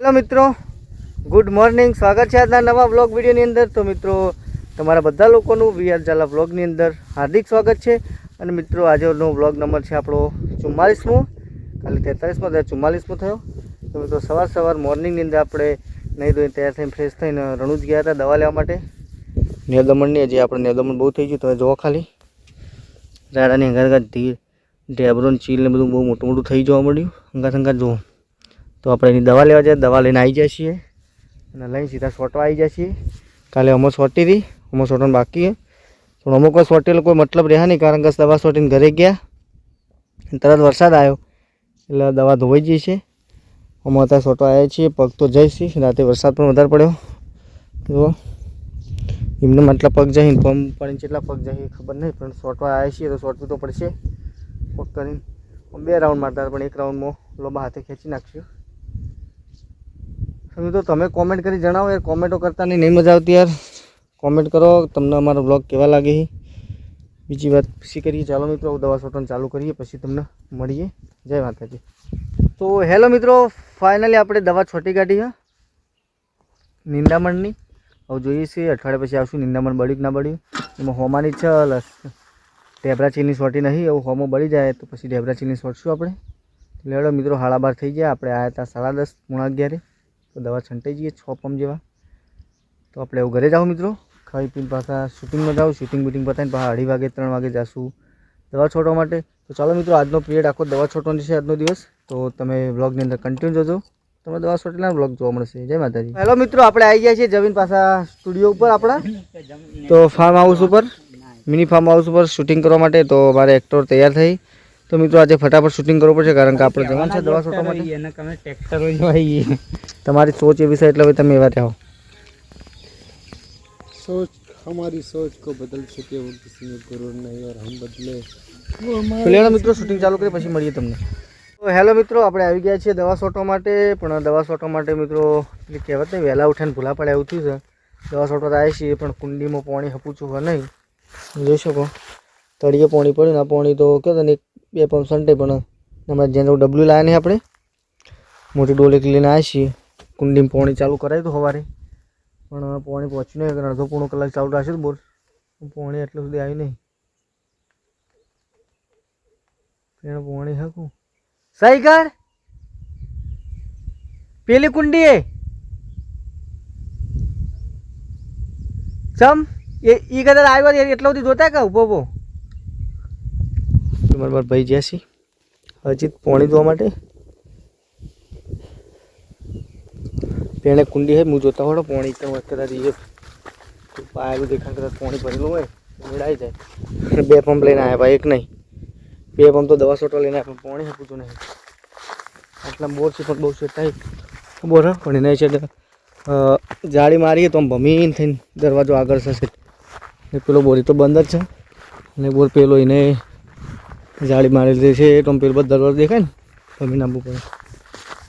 Hello મિત્રો, good morning. સ્વાગત છે આજના નવા વ્લોગ વિડીયોની અંદર. તો મિત્રો, તમારા બધા લોકોનું વી આર ઝાલા વ્લોગની અંદર હાર્દિક સ્વાગત છે. અને મિત્રો, આજનો વ્લોગ નંબર છે આપણો 44મો. કાલે 43મો થયો, 44મો થયો. તો મિત્રો, સવાર મોર્નિંગની અંદર આપણે નહીં ધોઈને તૈયાર થઈને ફ્રેશ થઈને રણુજ ગયા હતા દવા લેવા માટે. નેવદમણની હજી આપણે નેવદમણ બહુ થઈ ગયું. તમે જુઓ ખાલી રાડાની અંગાત ઢેબરોન ચીલ ને બધું બહુ મોટું થઈ જોવા મળ્યું. અંગાત જુઓ. તો આપણે એની દવા લેવા જાય, દવા લઈને આવી જાય છીએ અને લઈને સીધા સોટવા આવી જાય છીએ. કાલે અમો સોટી હતી, અમો સોટવાનું બાકી છે. પણ અમુક વાર સોટેલો કોઈ મતલબ રહ્યા નહીં, કારણ કે દવા સોટીને ઘરે ગયા તરત વરસાદ આવ્યો એટલે દવા ધોવાઈ જઈ છે. અમે અત્યારે સોટવા આવ્યા છીએ. પગ તો જઈશી, રાતે વરસાદ પણ વધારે પડ્યો. જુઓ એમને મતલબ પગ જઈને પંપ પાડીને કેટલા પગ જઈએ ખબર નહીં, પણ સોટવા આવ્યા છીએ તો સોટવું તો પડશે. પગ કરીને 2 રાઉન્ડ મારતા પણ 1 રાઉન્ડમાં લોબા હાથે ખેંચી નાખ્યું. તો તમે કોમેન્ટ કરી જણાવો યાર, કોમેન્ટો કરતા નહીં મજા આવતી યાર. કોમેન્ટ કરો તમને અમારો બ્લોગ કેવા લાગે. બીજી વાત પછી કરીએ. ચાલો મિત્રો, દવા છોટવાનું ચાલુ કરીએ, પછી તમને મળીએ. જય માતાજી. તો હેલો મિત્રો, ફાઇનલી આપણે દવા છોટી કાઢી છે નિંદામણની. હવે જોઈએ છીએ અઠવાડિયા પછી આવશું નિંદામણ બળ્યું કે ના બળ્યું. એમાં હોમાની છે ઢેબરા ચીલની સોટી નહીં, એવું હોમો બળી જાય તો પછી ઢેબરા ચીલની સોટશું આપણે. લેડો મિત્રો, 12:30 થઈ ગયા. આપણે આવ્યા હતા 10:30 પોણા 11. તો દવા છંટાઈ જઈએ 6 પંપ જેવા. તો આપણે એવું ઘરે જાઓ મિત્રો, ખાઈ પીને પાછા શૂટિંગમાં જાઉં. શૂટિંગ પાછા 2:30 વાગે 3 વાગે જઈશું દવા છોડવા માટે. તો ચાલો મિત્રો, આજનો પિરિયડ આખો દવા છોડવાનો છે આજનો દિવસ. તો તમે વ્લોગની અંદર કન્ટિન્યુ જોજો, તમે દવા છોટેલા વ્લોગ જોવા મળશે. જય માતાજી. હેલો મિત્રો, આપણે આવી ગયા છીએ જમીન પાછા સ્ટુડિયો ઉપર આપણા. તો ફાર્મ હાઉસ ઉપર, મિની ફાર્મ હાઉસ ઉપર શૂટિંગ કરવા માટે. તો મારે એક્ટર તૈયાર થઈ. તો મિત્રો, આજે ફટાફટ શૂટિંગ કરવું પડશે, કારણ કે આપણે જવાનું છે દવા છોટવા માટે. તમારી સોચ એવી છે એટલે તમે એવા રહો. सोच हमारी सोच को बदल सके वो किसी में गुरूर नहीं और हम बदले. તો લેવાનો મિત્રો, શૂટિંગ ચાલુ કરી પછી મળીએ તમને. તો હેલો મિત્રો, આપણે આવી ગયા છીએ દવા છોટવા માટે. પણ દવા છોટવા માટે મિત્રો એટલે કહેવત નહીં, વહેલા ઉઠાને ભૂલા પડે એવું થયું છે. દવા છોટવા આવ્યા છીએ પણ કુંડીમાં પાણી હપુચું હોય નહીં. જોઈ શકો તળીએ પાણી પડ્યું ને. પાણી તો કહો ને 2 પંપ સંટે, પણ હમણાં જેને ડબલ્યુ લાવ્યા નહીં આપણે મોટી ડોલ એક લઈને આવ્યા છીએ. કુંડીમાં પાણી ચાલુ કરાવ્યું હતું સવારે, પણ પાણી પહોંચ્યું નહીં. અડધો પોણો કલાક ચાલુ રાખશે બોર, પાણી એટલું સુધી આવ્યું નહીં. એનું પાણી હકું સહી કર પેલી કુંડી એ ચમ એ કદાચ આવ્યો એટલો સુધી જોતા કે ઉભો ઉભો બરાબર ભાઈ જ્યાસી હજી પાણી ધોવા માટે. પેણે કુંડી હે, હું જોતા હોડો પાણી કદાચ એ પાયેલું દેખાણ, કદાચ પાણી ભરેલું હોય મેળાઈ જાય. 2 પંપ લઈને આવ્યા ભાઈ, એક નહીં 2 પંપ તો દવા છોટવા લઈને આવ્યા, પણ પાણી હપુતું નહીં. આટલા બોર છે પણ બહુ સેટાઈ બોર પણ એના છે જાળી મારીએ તો આમ ભમીને થઈને દરવાજો આગળ થશે. પેલો બોરી તો બંધ જ છે અને બોર પેલો એને જાળી મારેલી છે તો પેલો બધો દરવાજો દેખાય ને ભમીને આવવું પડે.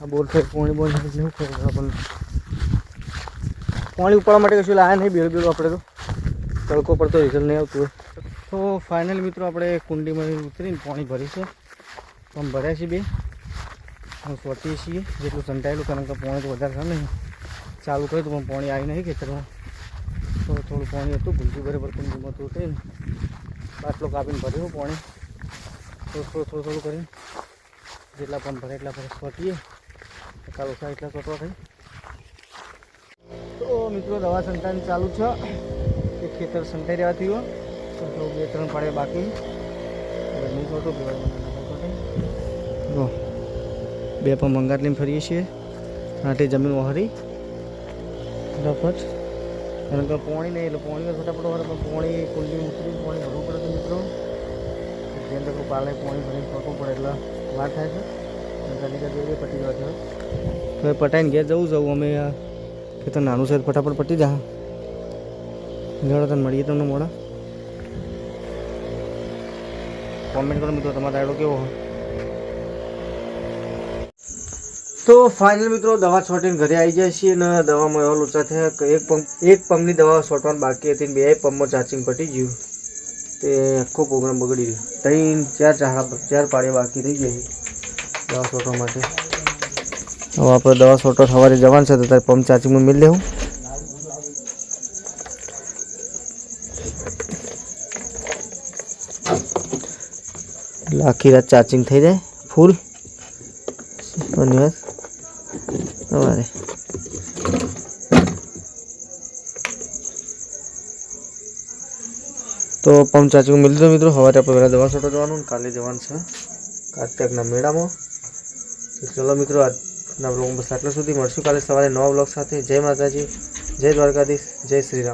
આ બોર થઈ પાણી બોર એટલે શું ખબર, પણ પાણી ઉપાડવા માટે કશું લાયા નહીં. બેલું આપણે તો તડકો પડતો રિઝલ્ટ નહીં આવતું હોય. તો ફાઇનલ મિત્રો, આપણે કુંડીમાં ઉતરીને પાણી ભરીશું. પંપ ભર્યા છે 2, હું સોટીએ છીએ જેટલું સંટાયેલું, કારણ કે પાણી તો વધારે છે નહીં. ચાલુ કર્યું પણ પાણી આવી નહીં ખેતરમાં. થોડું પાણી હતું ભૂલથી બરાબર કુંડીમાં તો ઉતરીને બાટલો કાપીને ભર્યું પાણી. થોડું કરીને જેટલા પંપ ભરે એટલા પર સોટીએ, કાલ ઓછા એટલા સોટવા થઈ. તો મિત્રો, દવા સંતાની ચાલુ છે. એક ખેતર સંતાઈ રહેવાથી હોય તો 2-3 પાડે બાકી નહીં સોટો પીવાય. 2 પંપ મંગાટ લઈને ફરીએ છીએ. આટલી જમીન વહારી ફટાફટ, કારણ કે પાણી નહીં એટલે પાણી ફટાફટ વહારે, પણ પાણી કુંડી ઉતરી પાણી ભરવું પડે. તો મિત્રો, જેમ તક પાલે પાણી ભરીને ફરવું પડે એટલે વાર થાય છે. કદી પટી જવા છે. તો પટાઈને ઘેર જવું અમે ખેતર નાનું છે, ફટાફટ પટી જા. ઘણા તને મળીએ તમને મોડા. કોમેન્ટ કરો મિત્રો તમારો આઈડો કેવો હોય. તો ફાઇનલ મિત્રો, દવા છોટીને ઘરે આવી જાય છીએ અને દવામાં એવા લોચા થયા કે એક પંપની દવા છોટવાની બાકી હતી, 2 પંપમાં ચાર્જિંગ પટી ગયું. તે આખો પ્રોગ્રામ બગડી ગયો. 3-4 પાડે બાકી રહી ગયા દવા છોટવા માટે. હવે આપણે દવા છોટો સવારે જવાનું છે તો તારે પંપ ચાર્જિંગમાં મિલ લેવું. એટલે આખી રાત ચાર્જિંગ થઈ જાય ફૂલ. ધન્યવાદ. સવારે તો પંપ ચાર્જિંગ મિલી દો મિત્રો. સવારે આપણે પહેલાં દવા છોટો જવાનું ને કાલે જવાનું છે કાર્તિકના મેળામાં. તો ચલો મિત્રો, આજના બ્લોગ બસ આટલા સુધી. મળશું કાલે સવારે નવા બ્લોગ સાથે. જય માતાજી, જય દ્વારકાધીશ, જય શ્રી રામ.